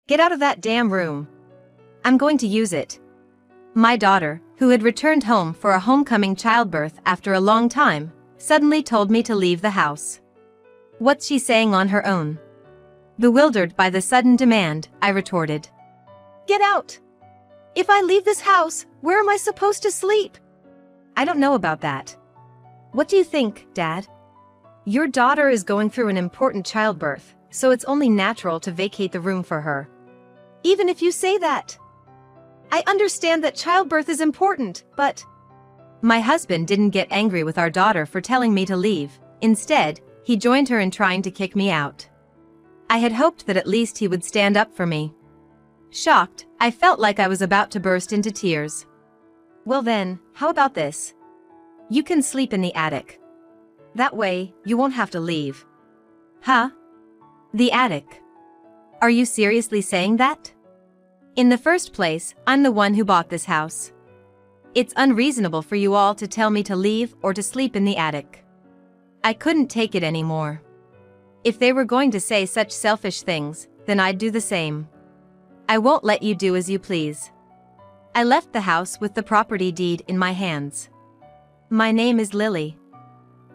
Get out of that damn room. I'm going to use it. My daughter, who had returned home for a homecoming childbirth after a long time, suddenly told me to leave the house. What's she saying on her own? Bewildered by the sudden demand, I retorted. Get out! If I leave this house, where am I supposed to sleep? I don't know about that. What do you think, Dad? Your daughter is going through an important childbirth, so it's only natural to vacate the room for her. Even if you say that. I understand that childbirth is important, but... My husband didn't get angry with our daughter for telling me to leave. Instead, he joined her in trying to kick me out. I had hoped that at least he would stand up for me. Shocked, I felt like I was about to burst into tears. Well then, how about this? You can sleep in the attic. That way, you won't have to leave. Huh? The attic. Are you seriously saying that? In the first place, I'm the one who bought this house. It's unreasonable for you all to tell me to leave or to sleep in the attic. I couldn't take it anymore. If they were going to say such selfish things, then I'd do the same. I won't let you do as you please. I left the house with the property deed in my hands. My name is Lily.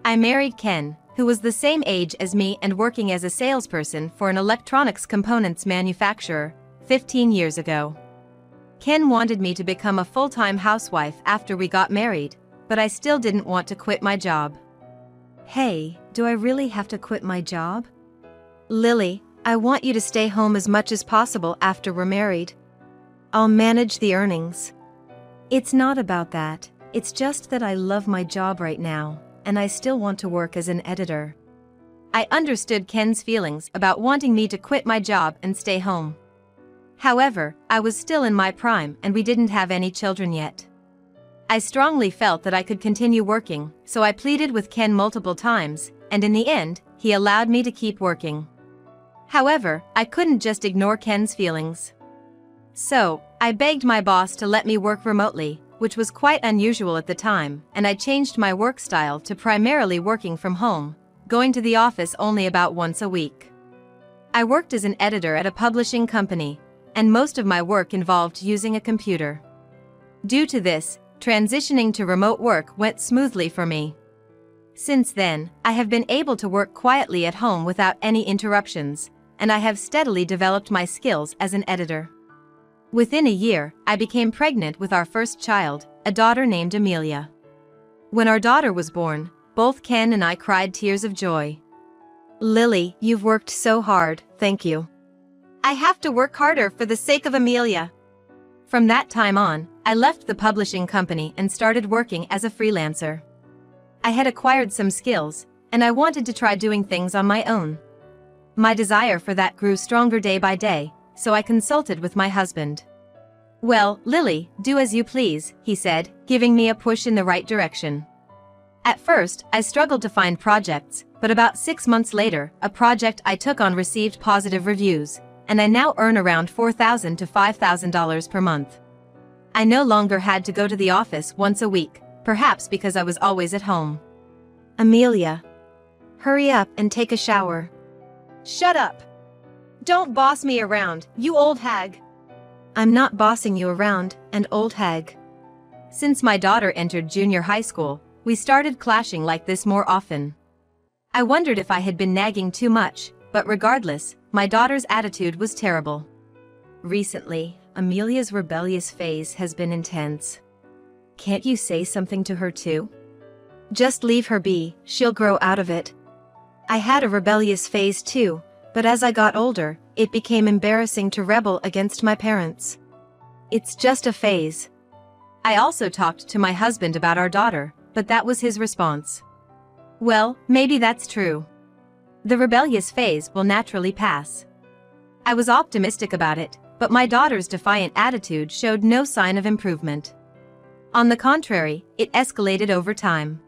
I married Ken, who was the same age as me and working as a salesperson for an electronics components manufacturer, 15 years ago. Ken wanted me to become a full-time housewife after we got married, but I still didn't want to quit my job. Hey, do I really have to quit my job? Lily, I want you to stay home as much as possible after we're married. I'll manage the earnings. It's not about that, it's just that I love my job right now, and I still want to work as an editor. I understood Ken's feelings about wanting me to quit my job and stay home. However, I was still in my prime and we didn't have any children yet. I strongly felt that I could continue working, so I pleaded with Ken multiple times, and in the end, he allowed me to keep working. However, I couldn't just ignore Ken's feelings. So, I begged my boss to let me work remotely, which was quite unusual at the time, and I changed my work style to primarily working from home, going to the office only about once a week. I worked as an editor at a publishing company, and most of my work involved using a computer. Due to this, transitioning to remote work went smoothly for me. Since then, I have been able to work quietly at home without any interruptions, and I have steadily developed my skills as an editor. Within a year, I became pregnant with our first child, a daughter named Amelia. When our daughter was born, both Ken and I cried tears of joy. Lily, you've worked so hard, thank you. I have to work harder for the sake of Amelia. From that time on, I left the publishing company and started working as a freelancer. I had acquired some skills, and I wanted to try doing things on my own. My desire for that grew stronger day by day, so I consulted with my husband. Well, Lily, do as you please, he said, giving me a push in the right direction. At first, I struggled to find projects, but about 6 months later, a project I took on received positive reviews, and I now earn around $4,000 to $5,000 per month. I no longer had to go to the office once a week, perhaps because I was always at home. Amelia. Hurry up and take a shower. Shut up. Don't boss me around, you old hag. I'm not bossing you around, and old hag. Since my daughter entered junior high school, we started clashing like this more often. I wondered if I had been nagging too much, but regardless, my daughter's attitude was terrible. Recently, Amelia's rebellious phase has been intense. Can't you say something to her too? Just leave her be, she'll grow out of it. I had a rebellious phase too, but as I got older, it became embarrassing to rebel against my parents. It's just a phase. I also talked to my husband about our daughter, but that was his response. Well, maybe that's true. The rebellious phase will naturally pass. I was optimistic about it, but my daughter's defiant attitude showed no sign of improvement. On the contrary, it escalated over time.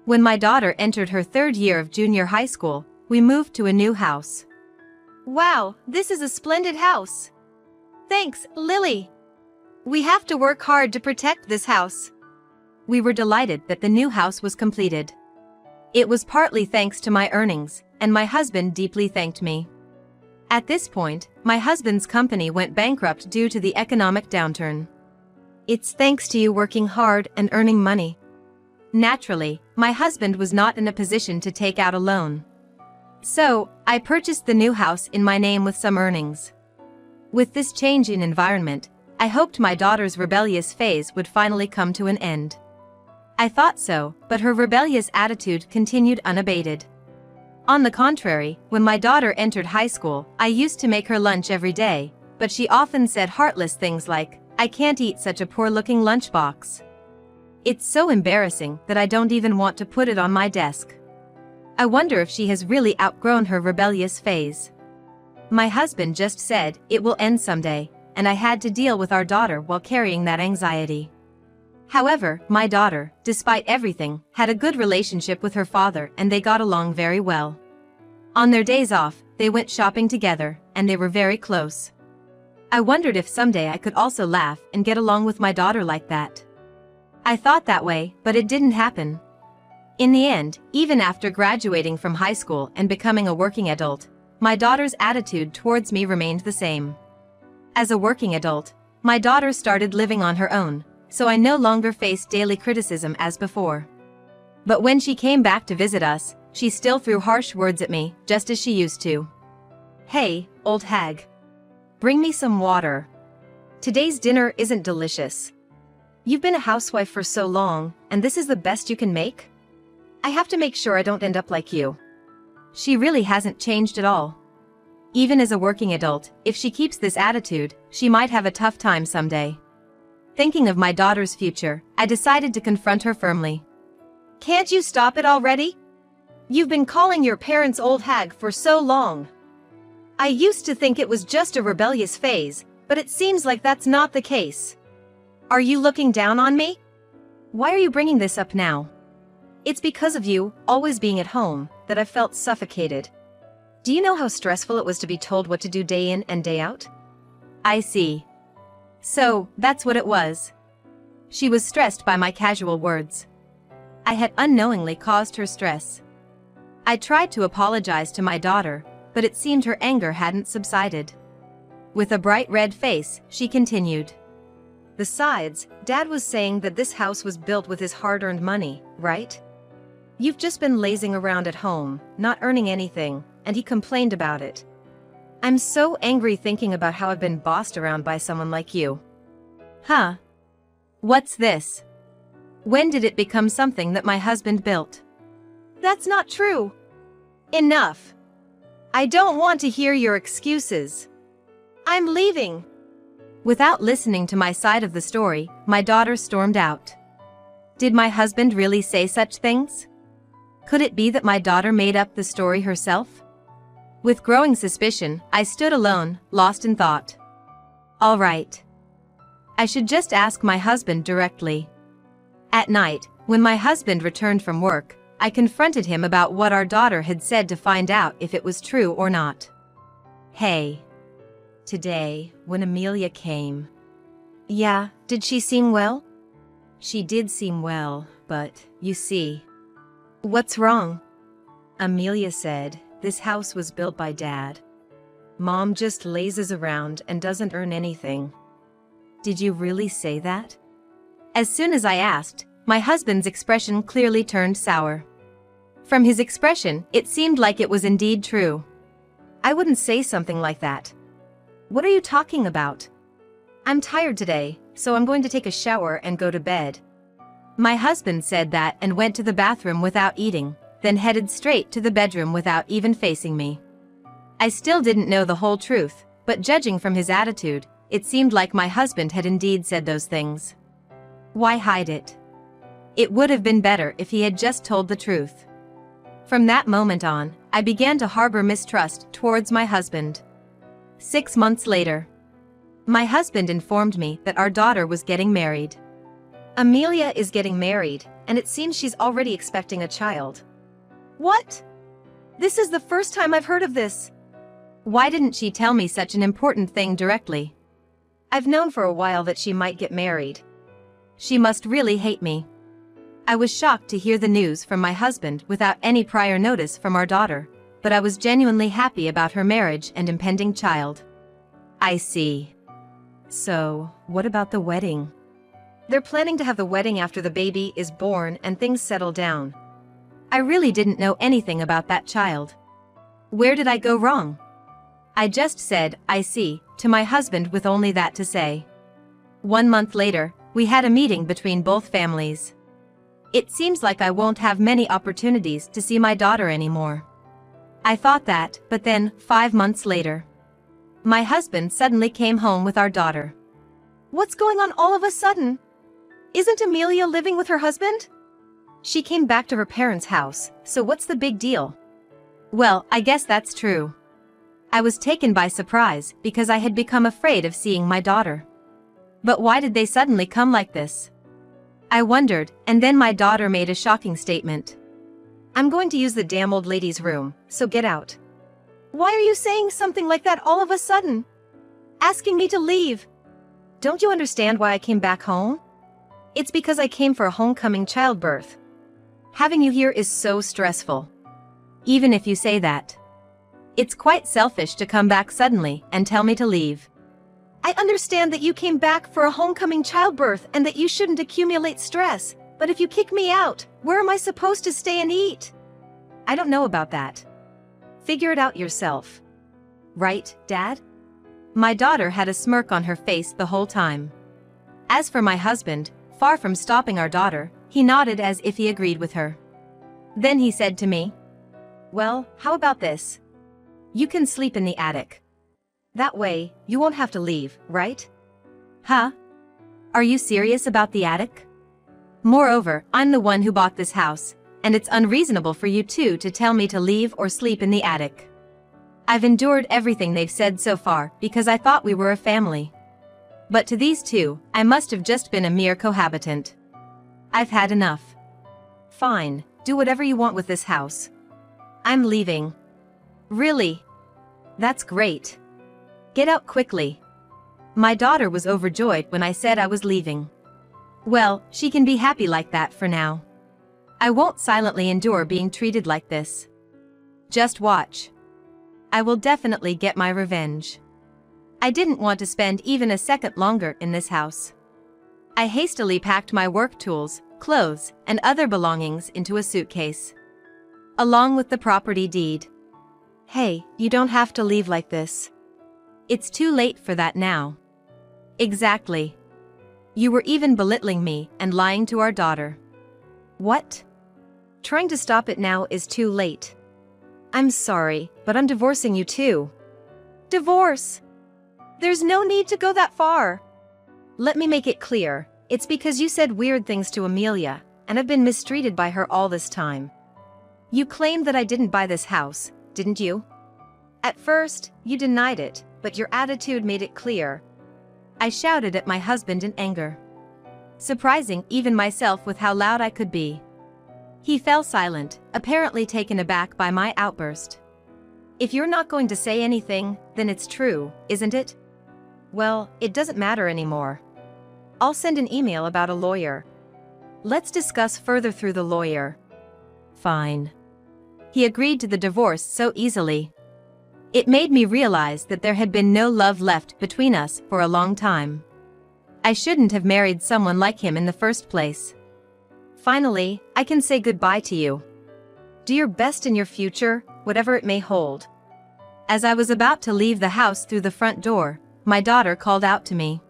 When my daughter entered her 3rd year of junior high school, we moved to a new house. Wow, this is a splendid house. Thanks, Lily. We have to work hard to protect this house. We were delighted that the new house was completed. It was partly thanks to my earnings, and my husband deeply thanked me. At this point, my husband's company went bankrupt due to the economic downturn. It's thanks to you working hard and earning money. Naturally, my husband was not in a position to take out a loan. So, I purchased the new house in my name with some earnings. With this change in environment, I hoped my daughter's rebellious phase would finally come to an end. I thought so, but her rebellious attitude continued unabated. On the contrary, when my daughter entered high school, I used to make her lunch every day, but she often said heartless things like, "I can't eat such a poor-looking lunchbox. It's so embarrassing that I don't even want to put it on my desk." I wonder if she has really outgrown her rebellious phase. My husband just said, it will end someday, and I had to deal with our daughter while carrying that anxiety. However, my daughter, despite everything, had a good relationship with her father and they got along very well. On their days off, they went shopping together, and they were very close. I wondered if someday I could also laugh and get along with my daughter like that. I thought that way, but it didn't happen. In the end, even after graduating from high school and becoming a working adult, my daughter's attitude towards me remained the same. As a working adult, my daughter started living on her own, so I no longer faced daily criticism as before. But when she came back to visit us, she still threw harsh words at me, just as she used to. "Hey, old hag. Bring me some water. Today's dinner isn't delicious. You've been a housewife for so long, and this is the best you can make? I have to make sure I don't end up like you." She really hasn't changed at all. Even as a working adult, if she keeps this attitude, she might have a tough time someday. Thinking of my daughter's future, I decided to confront her firmly. "Can't you stop it already? You've been calling your parents old hag for so long. I used to think it was just a rebellious phase, but it seems like that's not the case. Are you looking down on me? Why are you bringing this up now? It's because of you, always being at home, that I felt suffocated. Do you know how stressful it was to be told what to do day in and day out?" I see. So, that's what it was. She was stressed by my casual words. I had unknowingly caused her stress. I tried to apologize to my daughter, but it seemed her anger hadn't subsided. With a bright red face, she continued. "Besides, Dad was saying that this house was built with his hard-earned money, right? You've just been lazing around at home, not earning anything, and he complained about it. I'm so angry thinking about how I've been bossed around by someone like you." Huh? What's this? When did it become something that my husband built? That's not true. Enough. I don't want to hear your excuses. I'm leaving. Without listening to my side of the story, my daughter stormed out. Did my husband really say such things? Could it be that my daughter made up the story herself? With growing suspicion, I stood alone, lost in thought. All right. I should just ask my husband directly. At night, when my husband returned from work, I confronted him about what our daughter had said to find out if it was true or not. "Hey. Today, when Amelia came." "Yeah, did she seem well?" "She did seem well, but, you see." "What's wrong?" Amelia said, "This house was built by Dad. Mom just lazes around and doesn't earn anything." "Did you really say that?" As soon as I asked, my husband's expression clearly turned sour. From his expression, it seemed like it was indeed true. "I wouldn't say something like that. What are you talking about? I'm tired today, so I'm going to take a shower and go to bed." My husband said that and went to the bathroom without eating, then headed straight to the bedroom without even facing me. I still didn't know the whole truth, but judging from his attitude, it seemed like my husband had indeed said those things. Why hide it? It would have been better if he had just told the truth. From that moment on, I began to harbor mistrust towards my husband. 6 months later, my husband informed me that our daughter was getting married. "Amelia is getting married, and it seems she's already expecting a child." "What? This is the first time I've heard of this." Why didn't she tell me such an important thing directly? I've known for a while that she might get married. She must really hate me. I was shocked to hear the news from my husband without any prior notice from our daughter, but I was genuinely happy about her marriage and impending child. I see. So, what about the wedding? They're planning to have the wedding after the baby is born and things settle down. I really didn't know anything about that child. Where did I go wrong? I just said, I see, to my husband with only that to say. 1 month later, we had a meeting between both families. It seems like I won't have many opportunities to see my daughter anymore. I thought that, but then, 5 months later, my husband suddenly came home with our daughter. What's going on all of a sudden? Isn't Amelia living with her husband? She came back to her parents' house, so what's the big deal? Well, I guess that's true. I was taken by surprise because I had become afraid of seeing my daughter. But why did they suddenly come like this? I wondered, and then my daughter made a shocking statement. I'm going to use the damn old lady's room, so get out. Why are you saying something like that all of a sudden? Asking me to leave? Don't you understand why I came back home? It's because I came for a homecoming childbirth. Having you here is so stressful. Even if you say that. It's quite selfish to come back suddenly and tell me to leave. I understand that you came back for a homecoming childbirth and that you shouldn't accumulate stress, but if you kick me out, where am I supposed to stay and eat? I don't know about that. Figure it out yourself. Right, Dad? My daughter had a smirk on her face the whole time. As for my husband, far from stopping our daughter, he nodded as if he agreed with her. Then he said to me, "Well, how about this? You can sleep in the attic. That way, you won't have to leave, right?" Huh? Are you serious about the attic? Moreover, I'm the one who bought this house, and it's unreasonable for you two to tell me to leave or sleep in the attic. I've endured everything they've said so far because I thought we were a family. But to these two, I must have just been a mere cohabitant. I've had enough. Fine, do whatever you want with this house. I'm leaving. Really? That's great. Get out quickly. My daughter was overjoyed when I said I was leaving. Well, she can be happy like that for now. I won't silently endure being treated like this. Just watch. I will definitely get my revenge. I didn't want to spend even a second longer in this house. I hastily packed my work tools, clothes, and other belongings into a suitcase, along with the property deed. Hey, you don't have to leave like this. It's too late for that now. Exactly. You were even belittling me and lying to our daughter. What? Trying to stop it now is too late. I'm sorry, but I'm divorcing you too. Divorce? There's no need to go that far. Let me make it clear, it's because you said weird things to Amelia, and have been mistreated by her all this time. You claimed that I didn't buy this house, didn't you? At first, you denied it, but your attitude made it clear. I shouted at my husband in anger, surprising even myself with how loud I could be. He fell silent, apparently taken aback by my outburst. If you're not going to say anything, then it's true, isn't it? Well, it doesn't matter anymore. I'll send an email about a lawyer. Let's discuss further through the lawyer. Fine. He agreed to the divorce so easily. It made me realize that there had been no love left between us for a long time. I shouldn't have married someone like him in the first place. Finally, I can say goodbye to you. Do your best in your future, whatever it may hold. As I was about to leave the house through the front door, my daughter called out to me.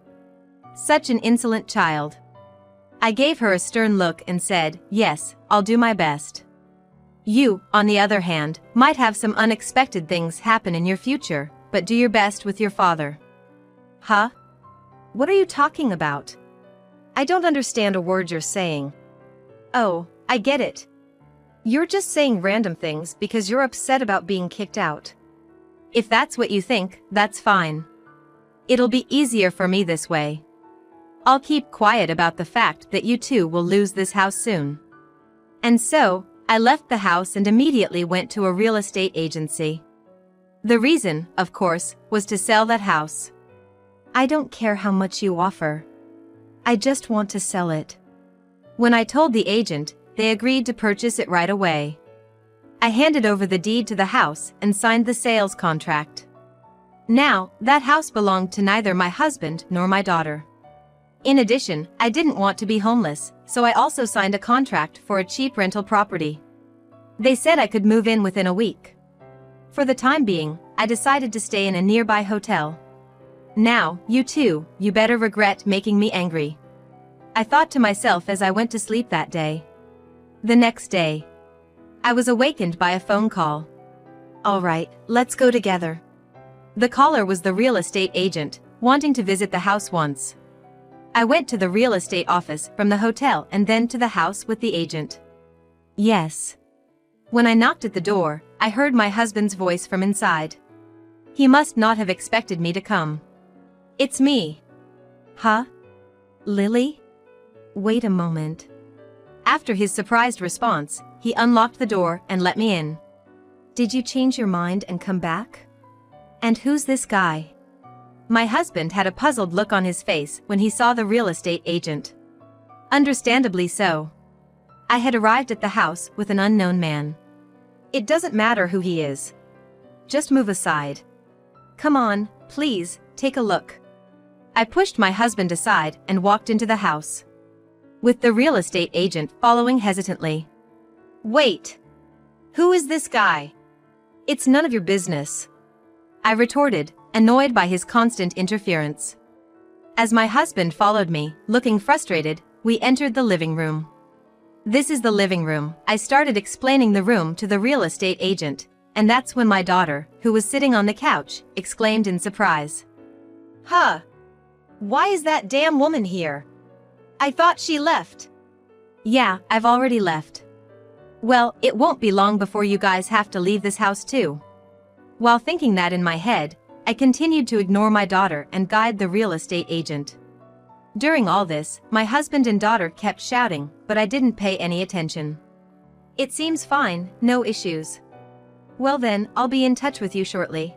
Such an insolent child. I gave her a stern look and said, "Yes, I'll do my best." You, on the other hand, might have some unexpected things happen in your future, but do your best with your father. Huh? What are you talking about? I don't understand a word you're saying. Oh, I get it. You're just saying random things because you're upset about being kicked out. If that's what you think, that's fine. It'll be easier for me this way. I'll keep quiet about the fact that you two will lose this house soon. And so, I left the house and immediately went to a real estate agency. The reason, of course, was to sell that house. I don't care how much you offer. I just want to sell it. When I told the agent, they agreed to purchase it right away. I handed over the deed to the house and signed the sales contract. Now, that house belonged to neither my husband nor my daughter. In addition, I didn't want to be homeless, so I also signed a contract for a cheap rental property. They said I could move in within a week. For the time being, I decided to stay in a nearby hotel. Now, you better regret making me angry. I thought to myself as I went to sleep that day. The next day, I was awakened by a phone call. All right, let's go together. The caller was the real estate agent, wanting to visit the house once. I went to the real estate office from the hotel and then to the house with the agent. Yes. When I knocked at the door, I heard my husband's voice from inside. He must not have expected me to come. It's me. Huh? Lily? Wait a moment. After his surprised response, he unlocked the door and let me in. Did you change your mind and come back? And who's this guy? My husband had a puzzled look on his face when he saw the real estate agent. Understandably so. I had arrived at the house with an unknown man. It doesn't matter who he is. Just move aside. Come on, please, take a look. I pushed my husband aside and walked into the house, with the real estate agent following hesitantly. Wait! Who is this guy? It's none of your business, I retorted, annoyed by his constant interference. As my husband followed me, looking frustrated, we entered the living room. This is the living room. I started explaining the room to the real estate agent, and that's when my daughter, who was sitting on the couch, exclaimed in surprise. Huh? Why is that damn woman here? I thought she left. Yeah, I've already left. Well, it won't be long before you guys have to leave this house too. While thinking that in my head, I continued to ignore my daughter and guide the real estate agent. During all this, my husband and daughter kept shouting, but I didn't pay any attention. It seems fine, no issues. Well then, I'll be in touch with you shortly.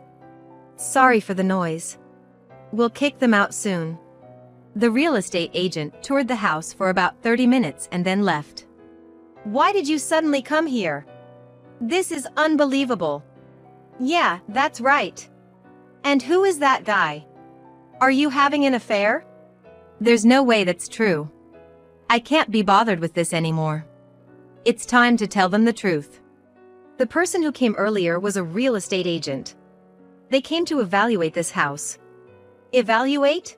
Sorry for the noise. We'll kick them out soon. The real estate agent toured the house for about 30 minutes and then left. Why did you suddenly come here? This is unbelievable. Yeah, that's right. And who is that guy? Are you having an affair? There's no way that's true. I can't be bothered with this anymore. It's time to tell them the truth. The person who came earlier was a real estate agent. They came to evaluate this house. Evaluate?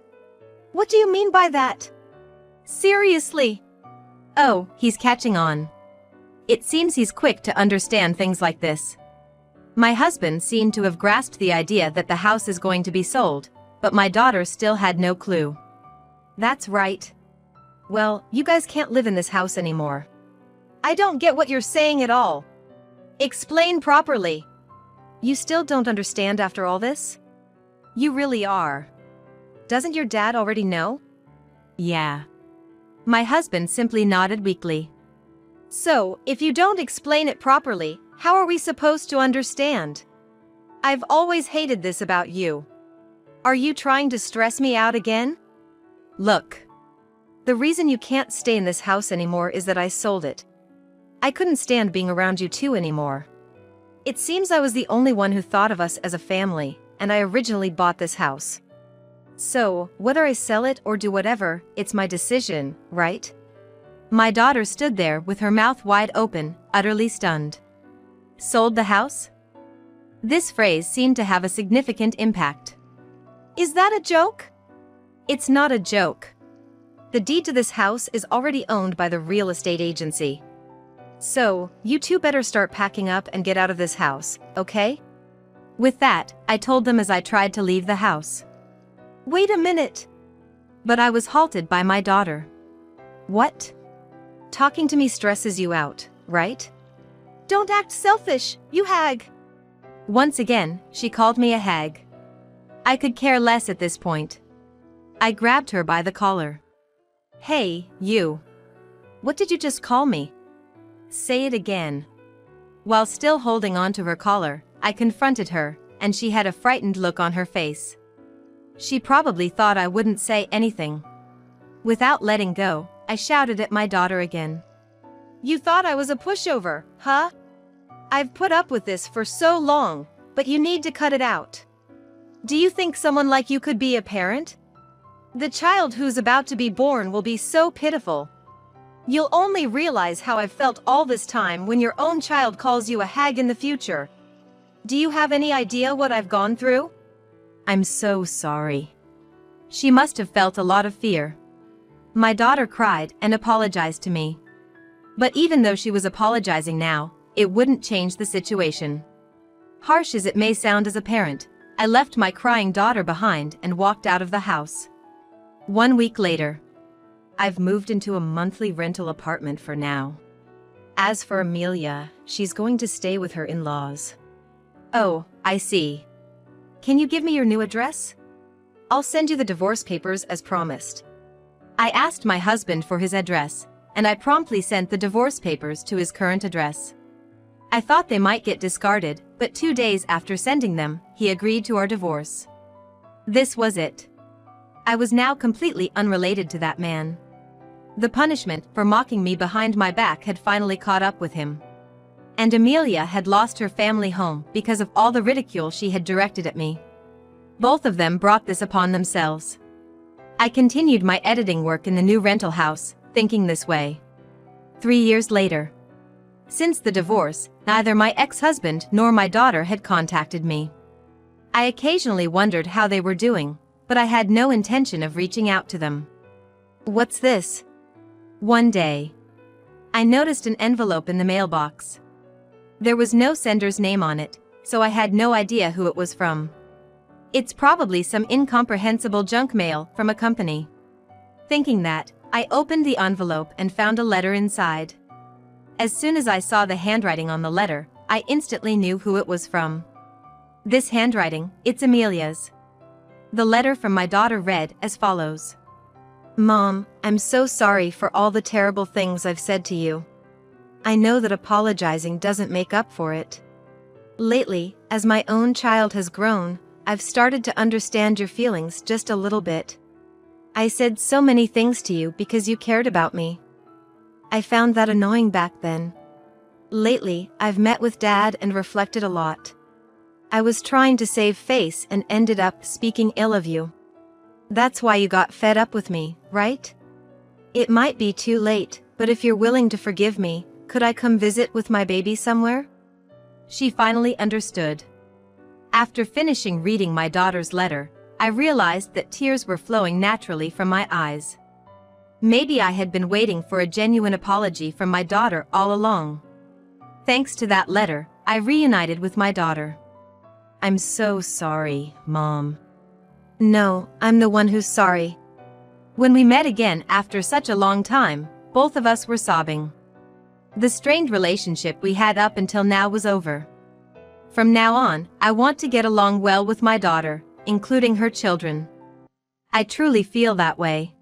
What do you mean by that? Seriously? Oh, he's catching on. It seems he's quick to understand things like this. My husband seemed to have grasped the idea that the house is going to be sold, but my daughter still had no clue. That's right. Well, you guys can't live in this house anymore. I don't get what you're saying at all. Explain properly. You still don't understand after all this? You really are. Doesn't your dad already know? Yeah. My husband simply nodded weakly. So, if you don't explain it properly, how are we supposed to understand? I've always hated this about you. Are you trying to stress me out again? Look. The reason you can't stay in this house anymore is that I sold it. I couldn't stand being around you two anymore. It seems I was the only one who thought of us as a family, and I originally bought this house. So, whether I sell it or do whatever, it's my decision, right? My daughter stood there with her mouth wide open, utterly stunned. Sold the house? This phrase seemed to have a significant impact. Is that a joke? It's not a joke. The deed to this house is already owned by the real estate agency. So, you two better start packing up and get out of this house, okay? With that, I told them as I tried to leave the house. Wait a minute! But I was halted by my daughter. What? Talking to me stresses you out, right? Don't act selfish, you hag! Once again, she called me a hag. I could care less at this point. I grabbed her by the collar. Hey, you. What did you just call me? Say it again. While still holding on to her collar, I confronted her, and she had a frightened look on her face. She probably thought I wouldn't say anything. Without letting go, I shouted at my daughter again. You thought I was a pushover, huh? I've put up with this for so long, but you need to cut it out. Do you think someone like you could be a parent? The child who's about to be born will be so pitiful. You'll only realize how I've felt all this time when your own child calls you a hag in the future. Do you have any idea what I've gone through? I'm so sorry. She must have felt a lot of fear. My daughter cried and apologized to me. But even though she was apologizing now, it wouldn't change the situation. Harsh as it may sound as a parent, I left my crying daughter behind and walked out of the house. 1 week later. I've moved into a monthly rental apartment for now. As for Amelia, she's going to stay with her in-laws. Oh, I see. Can you give me your new address? I'll send you the divorce papers as promised. I asked my husband for his address, and I promptly sent the divorce papers to his current address. I thought they might get discarded, but 2 days after sending them, he agreed to our divorce. This was it. I was now completely unrelated to that man. The punishment for mocking me behind my back had finally caught up with him. And Amelia had lost her family home because of all the ridicule she had directed at me. Both of them brought this upon themselves. I continued my editing work in the new rental house, thinking this way. 3 years later. Since the divorce, neither my ex-husband nor my daughter had contacted me. I occasionally wondered how they were doing, but I had no intention of reaching out to them. What's this? One day, I noticed an envelope in the mailbox. There was no sender's name on it, so I had no idea who it was from. It's probably some incomprehensible junk mail from a company. Thinking that, I opened the envelope and found a letter inside. As soon as I saw the handwriting on the letter, I instantly knew who it was from. This handwriting, it's Amelia's. The letter from my daughter read as follows. Mom, I'm so sorry for all the terrible things I've said to you. I know that apologizing doesn't make up for it. Lately, as my own child has grown, I've started to understand your feelings just a little bit. I said so many things to you because you cared about me. I found that annoying back then. Lately, I've met with Dad and reflected a lot. I was trying to save face and ended up speaking ill of you. That's why you got fed up with me, right? It might be too late, but if you're willing to forgive me, could I come visit with my baby somewhere? She finally understood. After finishing reading my daughter's letter, I realized that tears were flowing naturally from my eyes. Maybe I had been waiting for a genuine apology from my daughter all along. Thanks to that letter, I reunited with my daughter. I'm so sorry, Mom. No, I'm the one who's sorry. When we met again after such a long time, both of us were sobbing. The strained relationship we had up until now was over. From now on, I want to get along well with my daughter, including her children. I truly feel that way.